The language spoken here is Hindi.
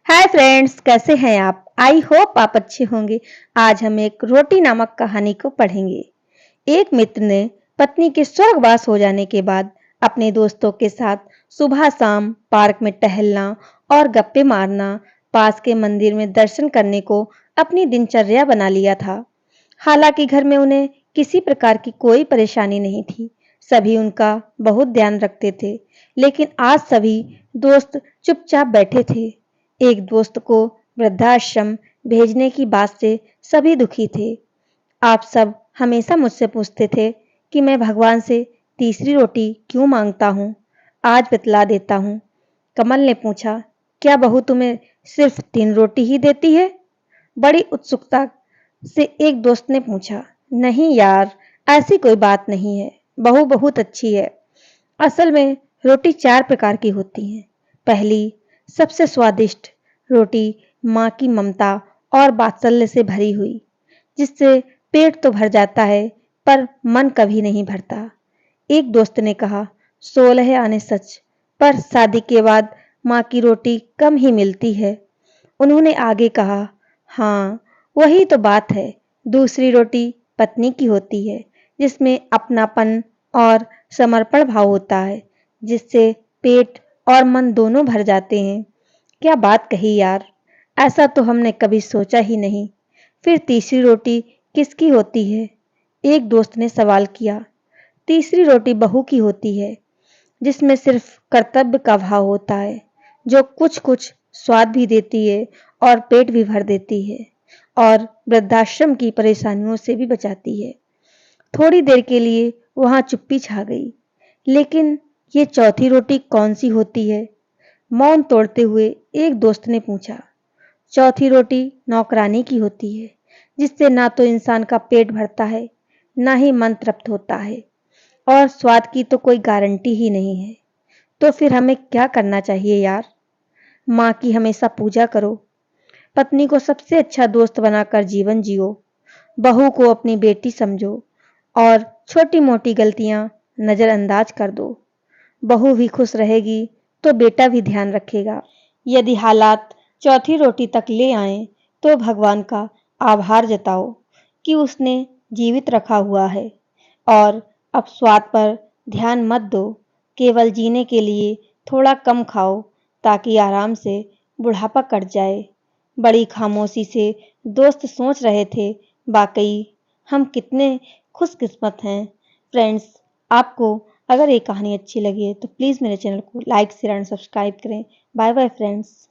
हाय फ्रेंड्स, कैसे हैं आप? आई होप आप अच्छे होंगे। आज हम एक रोटी नामक कहानी को पढ़ेंगे। एक मित्र ने पत्नी के स्वर्गवास हो जाने के बाद अपने दोस्तों के साथ सुबह शाम पार्क में टहलना और गप्पे मारना, पास के मंदिर में दर्शन करने को अपनी दिनचर्या बना लिया था। हालांकि घर में उन्हें किसी प्रकार की कोई परेशानी नहीं थी। सभी उनका बहुत ध्यान रखते थे, लेकिन आज सभी दोस्त चुपचाप बैठे थे। एक दोस्त को वृद्धाश्रम भेजने की बात से सभी दुखी थे। आप सब हमेशा मुझसे पूछते थे कि मैं भगवान से तीसरी रोटी क्यों मांगता हूँ। आज बतला देता हूँ। कमल ने पूछा, क्या बहू तुम्हें सिर्फ 3 रोटी ही देती है? बड़ी उत्सुकता से एक दोस्त ने पूछा। नहीं यार, ऐसी कोई बात नहीं है। बहू बहुत अच्छी है। असल में रोटी 4 प्रकार की होती हैं। पहली, सबसे स्वादिष्ट रोटी माँ की ममता और वात्सल्य से भरी हुई, जिससे पेट तो भर जाता है पर मन कभी नहीं भरता। एक दोस्त ने कहा, 16 आने सच, पर शादी के बाद माँ की रोटी कम ही मिलती है। उन्होंने आगे कहा, हाँ, वही तो बात है। दूसरी रोटी पत्नी की होती है, जिसमें अपनापन और समर्पण भाव होता है, जिससे पेट और मन दोनों भर जाते हैं। क्या बात कही यार, ऐसा तो हमने कभी सोचा ही नहीं। फिर तीसरी रोटी किसकी होती है? एक दोस्त ने सवाल किया। तीसरी रोटी बहू की होती है, जिसमें सिर्फ कर्तव्य का भाव होता है, जो कुछ-कुछ स्वाद भी देती है और पेट भी भर देती है और वृद्धाश्रम की परेशानियों से भी बचाती है। थोड़ी देर के लिए वहां चुप्पी छा गई। लेकिन ये चौथी रोटी कौन सी होती है? मौन तोड़ते हुए एक दोस्त ने पूछा। चौथी रोटी नौकरानी की होती है, जिससे ना तो इंसान का पेट भरता है, ना ही मन तृप्त होता है, और स्वाद की तो कोई गारंटी ही नहीं है। तो फिर हमें क्या करना चाहिए यार? माँ की हमेशा पूजा करो, पत्नी को सबसे अच्छा दोस्त बनाकर जीवन जियो, बहू को अपनी बेटी समझो और छोटी-मोटी गलतियां नजरअंदाज कर दो। बहू भी खुश रहेगी तो बेटा भी ध्यान रखेगा। यदि हालात चौथी रोटी तक ले आए तो भगवान का आभार जताओ कि उसने जीवित रखा हुआ है, और अब स्वाद पर ध्यान मत दो। केवल जीने के लिए थोड़ा कम खाओ, ताकि आराम से बुढ़ापा कट जाए। बड़ी खामोशी से दोस्त सोच रहे थे, वाकई हम कितने खुशकिस्मत हैं। फ्रेंड्स, आपको अगर ये कहानी अच्छी लगी है तो प्लीज़ मेरे चैनल को लाइक शेयर एंड सब्सक्राइब करें। Bye bye friends.